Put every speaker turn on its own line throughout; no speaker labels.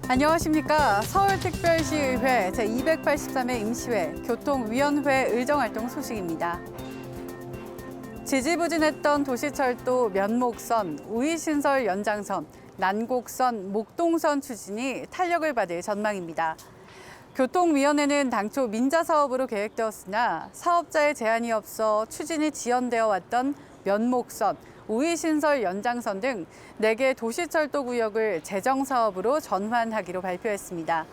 안녕하십니까. 서울특별시의회 제283회 임시회 교통위원회 의정활동 소식입니다. 지지부진했던 도시철도 면목선, 우이신설 연장선, 난곡선, 목동선 추진이 탄력을 받을 전망입니다. 교통위원회는 당초 민자사업으로 계획되었으나 사업자의 제안이 없어 추진이 지연되어 왔던 면목선, 우이신설 연장선 등 4개 도시철도 구역을 재정사업으로 전환하기로 발표했습니다.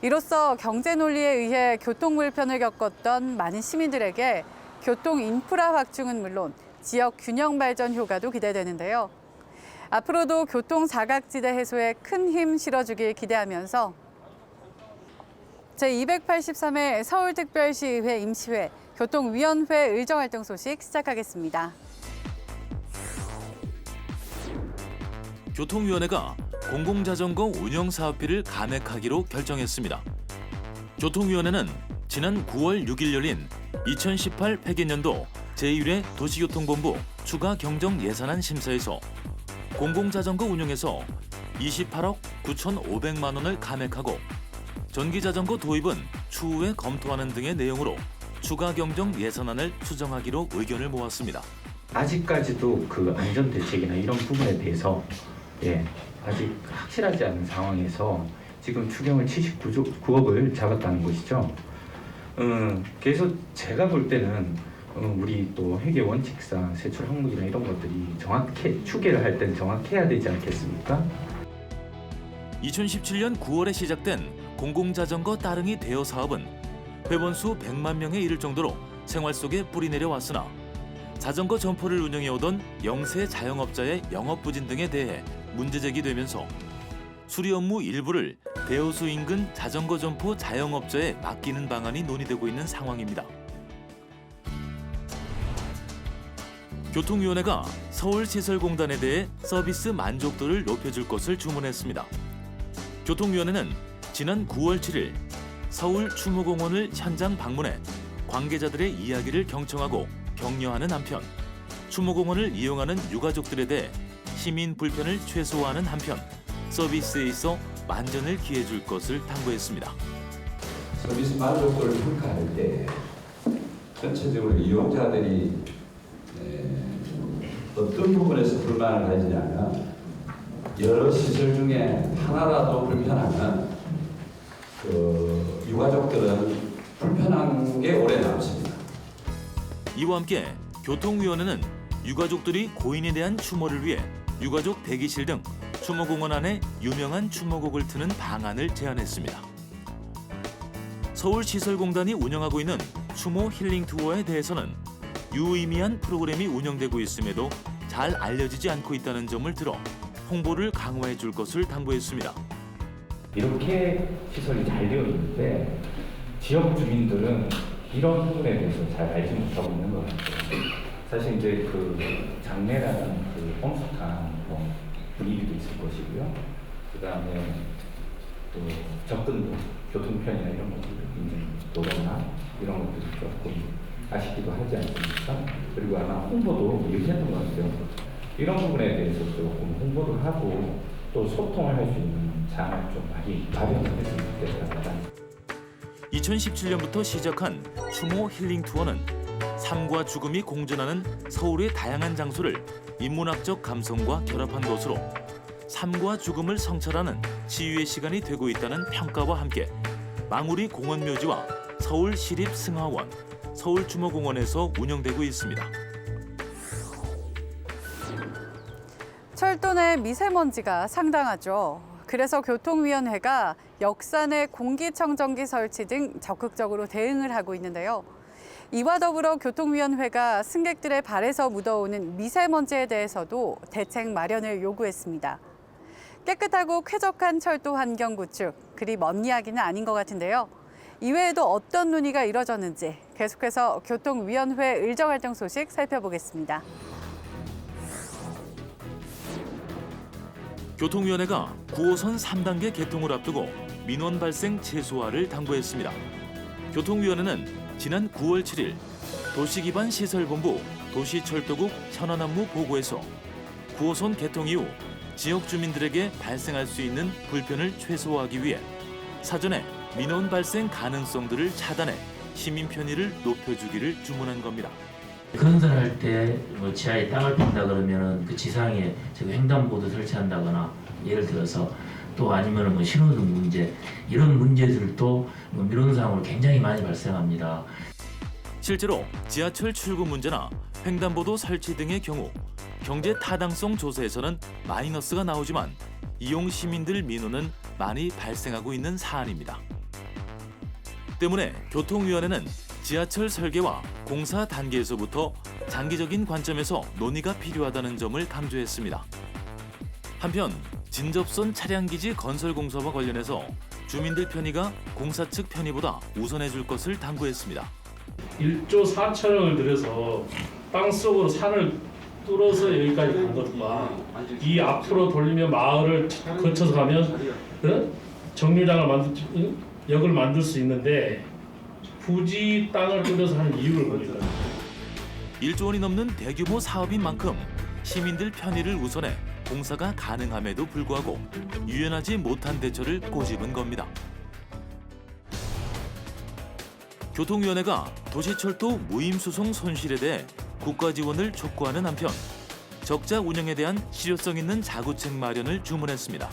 이로써 경제 논리에 의해 교통 불편을 겪었던 많은 시민들에게 교통 인프라 확충은 물론 지역 균형 발전 효과도 기대되는데요. 앞으로도 교통 사각지대 해소에 큰 힘 실어주길 기대하면서 제283회 서울특별시의회 임시회 교통위원회 의정활동 소식 시작하겠습니다.
교통위원회가 공공자전거 운영 사업비를 감액하기로 결정했습니다. 교통위원회는 지난 9월 6일 열린 2018 폐기년도 제1회 도시교통본부 추가 경정 예산안 심사에서 공공자전거 운영에서 28억 9,500만 원을 감액하고 전기자전거 도입은 추후에 검토하는 등의 내용으로 추가 경정 예산안을 수정하기로 의견을 모았습니다.
아직까지도 그 안전대책이나 이런 부분에 대해서 아직 확실하지 않은 상황에서 지금 추경을 79억을 잡았다는 것이죠. 그래서 제가 볼 때는 우리 또 회계 원칙상 세출 항목이나 이런 것들이 정확히 추계를 할 때는 정확해야 되지 않겠습니까?
2017년 9월에 시작된 공공자전거 따릉이 대여 사업은 회원수 100만 명에 이를 정도로 생활 속에 뿌리내려 왔으나 자전거 점포를 운영해오던 영세 자영업자의 영업 부진 등에 대해 문제 제기되면서 수리 업무 일부를 대여소 인근 자전거 점포 자영업자에 맡기는 방안이 논의되고 있는 상황입니다. 교통위원회가 서울시설공단에 대해 서비스 만족도를 높여줄 것을 주문했습니다. 교통위원회는 지난 9월 7일 서울 추모공원을 현장 방문해 관계자들의 이야기를 경청하고 격려하는 한편 추모공원을 이용하는 유가족들에 대해 시민 불편을 최소화하는 한편 서비스에 있어 만전을 기해줄 것을 당부했습니다.
서비스 만족도를 평가할 때 전체적으로 이용자들이 어떤 부분에서 불만을 가지냐면 여러 시설 중에 하나라도 불편하면 유가족들은 불편한 게 오래 남습니다.
이와 함께 교통위원회는 유가족들이 고인에 대한 추모를 위해 유가족 대기실 등 추모공원 안에 유명한 추모곡을 트는 방안을 제안했습니다. 서울시설공단이 운영하고 있는 추모 힐링 투어에 대해서는 유의미한 프로그램이 운영되고 있음에도 잘 알려지지 않고 있다는 점을 들어 홍보를 강화해 줄 것을 당부했습니다.
이렇게 시설이 잘 되어 있는데 지역 주민들은 이런 부분에 대해서 잘 알지 못하고 있는 것 같아요. 사실 이제 그 장례라는 그 엄숙한 분위기도 있을 것이고요. 그다음에 또 접근도, 교통편이나 이런 것들을 굉장히 도로나 이런 것들이 조금 아쉽기도 하지 않습니까? 그리고 아마 홍보도 유지했던 것 같아요. 이런 부분에 대해서 조금 홍보를 하고 또 소통을 할 수 있는 장을 좀 많이 마련했으면 좋겠습니다.
2017년부터 시작한 추모 힐링 투어는 삶과 죽음이 공존하는 서울의 다양한 장소를 인문학적 감성과 결합한 것으로 삶과 죽음을 성찰하는 치유의 시간이 되고 있다는 평가와 함께 망우리 공원묘지와 서울시립승하원, 서울추모공원에서 운영되고 있습니다.
철도 내 미세먼지가 상당하죠. 그래서 교통위원회가 역산의 공기청정기 설치 등 적극적으로 대응을 하고 있는데요. 이와 더불어 교통위원회가 승객들의 발에서 묻어오는 미세먼지에 대해서도 대책 마련을 요구했습니다. 깨끗하고 쾌적한 철도 환경 구축, 그리 먼 이야기는 아닌 것 같은데요. 이외에도 어떤 논의가 이뤄졌는지 계속해서 교통위원회 의정활동 소식 살펴보겠습니다.
교통위원회가 9호선 3단계 개통을 앞두고 민원 발생 최소화를 당부했습니다. 교통위원회는 지난 9월 7일 도시기반 시설본부 도시철도국 현안업무 보고에서 9호선 개통 이후 지역 주민들에게 발생할 수 있는 불편을 최소화하기 위해 사전에 민원 발생 가능성들을 차단해 시민 편의를 높여주기를 주문한 겁니다.
건설할 때 뭐 지하에 땅을 팬다 그러면은 그 지상에 저기 횡단보도 설치한다거나 예를 들어서 또 아니면은 뭐 신호등 문제 이런 문제들도 뭐 민원사항으로 굉장히 많이 발생합니다.
실제로 지하철 출구 문제나 횡단보도 설치 등의 경우 경제 타당성 조사에서는 마이너스가 나오지만 이용 시민들 민원은 많이 발생하고 있는 사안입니다. 때문에 교통위원회는 지하철 설계와 공사 단계에서부터 장기적인 관점에서 논의가 필요하다는 점을 강조했습니다. 한편 진접선 차량기지 건설 공사와 관련해서 주민들 편의가 공사 측 편의보다 우선해 줄 것을 당부했습니다.
1조 4천억을 들여서 땅속으로 산을 뚫어서 여기까지 간 것과 이 앞으로 돌리면 마을을 거쳐서 가면 정류장을 역을 만들 수 있는데 굳이 땅을 뚫어서 하는 이유를 모르겠어요.
1조 원이 넘는 대규모 사업인 만큼 시민들 편의를 우선해 공사가 가능함에도 불구하고 유연하지 못한 대처를 꼬집은 겁니다. 교통위원회가 도시철도 무임수송 손실에 대해 국가 지원을 촉구하는 한편 적자 운영에 대한 실효성 있는 자구책 마련을 주문했습니다.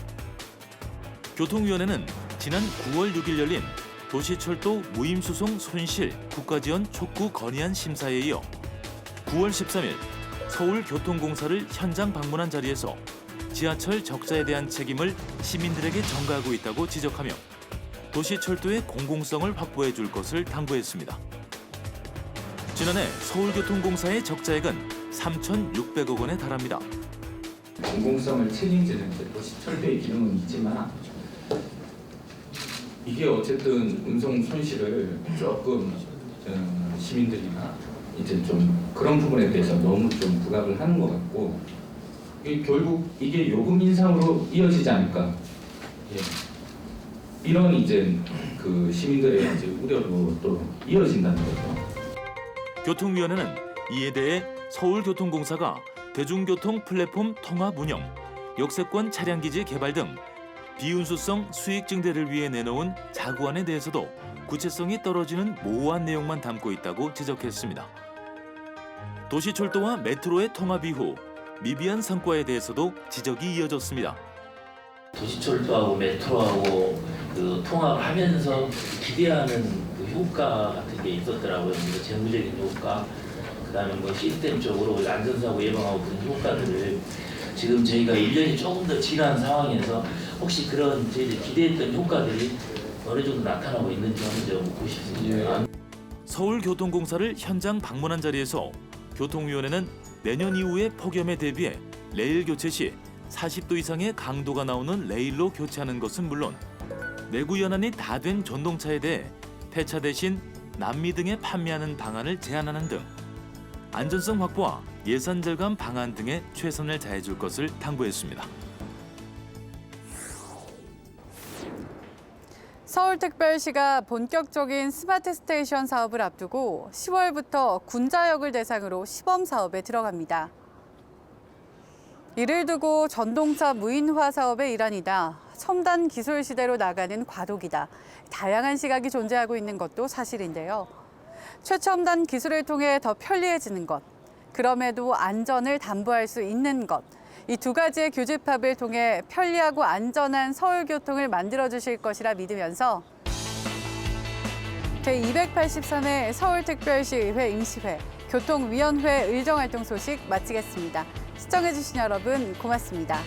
교통위원회는 지난 9월 6일 열린 도시철도 무임수송 손실 국가지원 촉구 건의안 심사에 이어 9월 13일 서울교통공사를 현장 방문한 자리에서 지하철 적자에 대한 책임을 시민들에게 전가하고 있다고 지적하며 도시철도의 공공성을 확보해 줄 것을 당부했습니다. 지난해 서울교통공사의 적자액은 3,600억 원에 달합니다.
공공성을 책임지는 도시철도의 기능은 있지만 이게 어쨌든 운송 손실을 조금 시민들이나 이제 좀 그런 부분에 대해서 너무 좀 부각을 하는 것 같고 결국 이게 요금 인상으로 이어지지 않을까. 이런 이제 그 시민들의 이제 우려로 또 이어진다는 거죠.
교통위원회는 이에 대해 서울교통공사가 대중교통 플랫폼 통합 운영, 역세권 차량기지 개발 등 비운수성 수익 증대를 위해 내놓은 자구안에 대해서도 구체성이 떨어지는 모호한 내용만 담고 있다고 지적했습니다. 도시철도와 메트로의 통합 이후 미비한 성과에 대해서도 지적이 이어졌습니다.
도시철도하고 메트로하고 그 통합을 하면서 기대하는 그 효과 같은 게 있었더라고요. 뭐 재무적인 효과, 그다음에 뭐 시스템적으로 안전사고 예방하고 그런 효과들을 지금 저희가 1년이 조금 더 지난 상황에서 혹시 그런 저희들이 기대했던 효과들이 어느 정도 나타나고 있는지 한번 좀 묻고 싶습니다.
서울교통공사를 현장 방문한 자리에서 교통위원회는 내년 이후의 폭염에 대비해 레일 교체 시 40도 이상의 강도가 나오는 레일로 교체하는 것은 물론 내구 연한이 다 된 전동차에 대해 폐차 대신 남미 등에 판매하는 방안을 제안하는 등 안전성 확보와 예산 절감 방안 등에 최선을 다해줄 것을 당부했습니다.
서울특별시가 본격적인 스마트 스테이션 사업을 앞두고 10월부터 군자역을 대상으로 시범 사업에 들어갑니다. 이를 두고 전동차 무인화 사업의 일환이다. 첨단 기술 시대로 나가는 과도기다. 다양한 시각이 존재하고 있는 것도 사실인데요. 최첨단 기술을 통해 더 편리해지는 것, 그럼에도 안전을 담보할 수 있는 것, 이 두 가지의 교집합을 통해 편리하고 안전한 서울교통을 만들어주실 것이라 믿으면서 제283회 서울특별시의회 임시회 교통위원회 의정활동 소식 마치겠습니다. 시청해주신 여러분 고맙습니다.